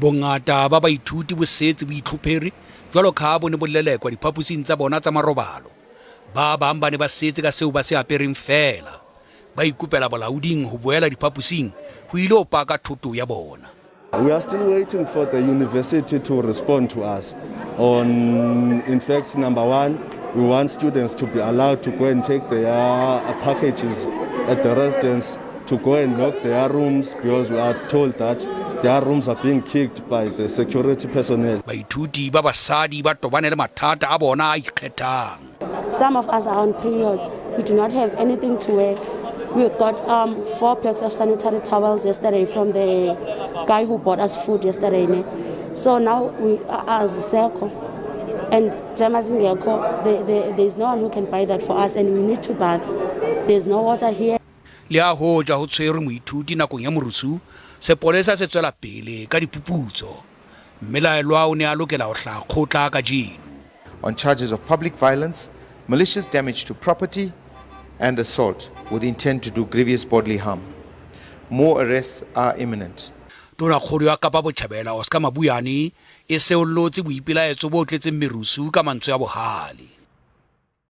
Bongata ba baithuti bo setse bo itlhopheri jwalo ka bo ne bo lelekwa diphaposing tsa bona tsa marobalo. Ba bang ba ne ba setse ka seo ba se apereng fela. Ba ikopela bolaoding ho boela diphaposing ho ile ho paka thoto ya bona. We are still waiting for the university to respond to us on, in fact, number one, we want students to be allowed to go and take their packages at the residence, to go and lock their rooms, because we are told that their rooms are being kicked by the security personnel. Baithuti ba basadi ba tobane le mathata a bona a ikgethang. Some of us are on periods. We do not have anything to wear. We got 4 packs of sanitary towels yesterday from the guy who bought us food yesterday. So now we are Zeko and Jamazingeko. There's no one who can buy that for us, and we need to bath. There's no water here. Le a hoja ho tshwere moithuti nakong ya morusu, sepolesa se tswela pele ka diphuputso. Mmelaelwa o ne a lokela ho hla khotla ka jeno. On charges of public violence, malicious damage to property, and assault with intent to do grievous bodily harm. More arrests are imminent. Tona Kgolo ya Kapa Botjhabela Oscar Mabuyane e seollotse boipelaetso bo tletseng merusu ka mantswe ya bohale.